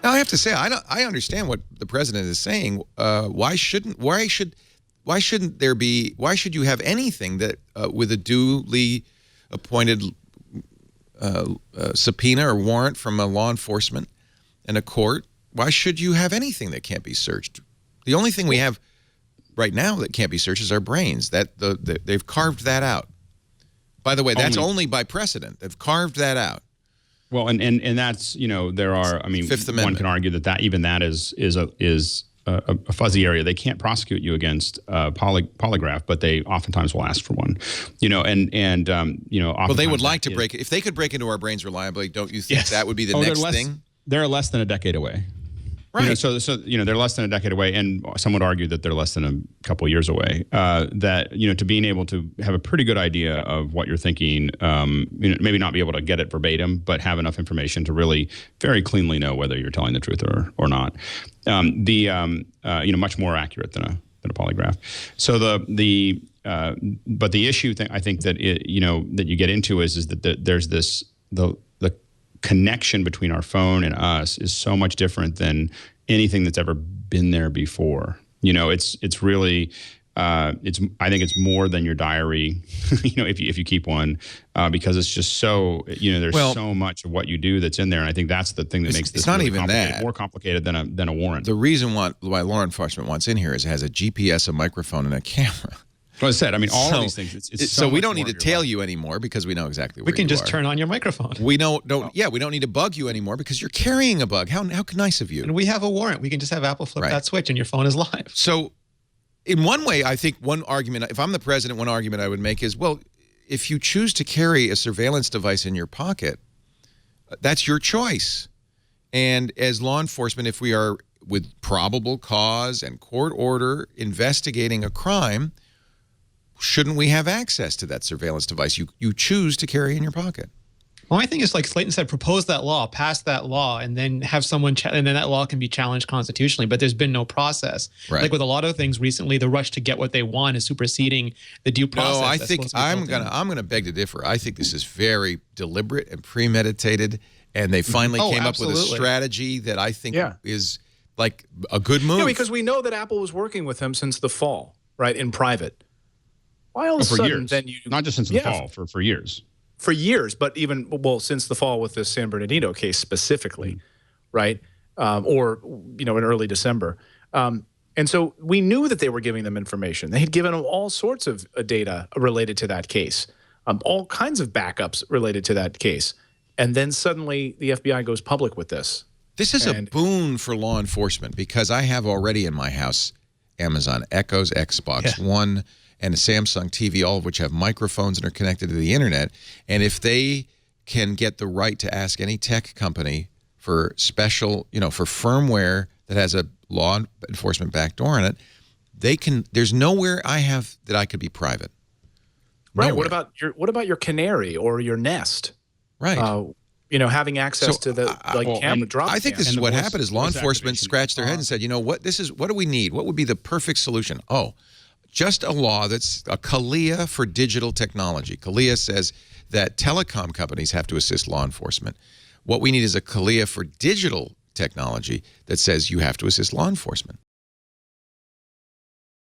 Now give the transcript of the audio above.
Now, I have to say, I understand what the president is saying. Why should you have anything that with a duly appointed subpoena or warrant from a law enforcement and a court? Why should you have anything that can't be searched? The only thing we have right now that can't be searched is our brains. They've carved that out. By the way, that's only by precedent. They've carved that out. Well, and that's, there are, I mean, Fifth Amendment. One can argue that even that is a fuzzy area. They can't prosecute you against polygraph, but they oftentimes will ask for one. Well, they would like to break it. If they could break into our brains reliably, don't you think that would be the next thing? They're less than a decade away. Right. So they're less than a decade away, and some would argue that they're less than a couple of years away. To being able to have a pretty good idea of what you're thinking, maybe not be able to get it verbatim, but have enough information to really very cleanly know whether you're telling the truth or not. Much more accurate than a polygraph. So but the issue I think that that you get into is that there's the connection between our phone and us is so much different than anything that's ever been there before. It's really I think it's more than your diary, if you keep one, because it's just so there's so much of what you do that's in there, and I think that's the thing that makes this it's not really even that more complicated than a warrant. The reason why law enforcement wants in here is it has a GPS, a microphone, and a camera. Well, I said, I mean, all of these things. So we don't need to tail you anymore because we know exactly where you are. We can just turn on your microphone. We don't. Yeah, we don't need to bug you anymore because you're carrying a bug. How nice of you. And we have a warrant. We can just have Apple flip that switch and your phone is live. So in one way, I think one argument, if I'm the president, one argument I would make is, well, if you choose to carry a surveillance device in your pocket, that's your choice. And as law enforcement, if we are with probable cause and court order investigating a crime, shouldn't we have access to that surveillance device you choose to carry in your pocket? Well, my thing is, like Clayton said, propose that law, pass that law, and then have someone, and then that law can be challenged constitutionally. But there's been no process. Right. Like with a lot of things recently, the rush to get what they want is superseding the due process. No, I think I'm gonna beg to differ. I think this is very deliberate and premeditated, and they finally came up with a strategy that I think is like a good move. Yeah, because we know that Apple was working with him since the fall, right, in private. Why all of a sudden years. then you... Not just since the fall, for years. For years, but even, since the fall with the San Bernardino case specifically, right? Or, in early December. And so we knew that they were giving them information. They had given them all sorts of data related to that case, all kinds of backups related to that case. And then suddenly the FBI goes public with this. This is a boon for law enforcement because I have already in my house Amazon Echoes, Xbox One, and a Samsung TV, all of which have microphones and are connected to the internet. And if they can get the right to ask any tech company for special, for firmware that has a law enforcement backdoor in it, they can. There's nowhere I have that I could be private. Right. Nowhere. What about your Canary or your Nest? Right. Having access to the camera drop. I think this is what happened is law enforcement scratched their head and said, what do we need? What would be the perfect solution? Oh, just a law that's a CALEA for digital technology. CALEA says that telecom companies have to assist law enforcement. What we need is a CALEA for digital technology that says you have to assist law enforcement.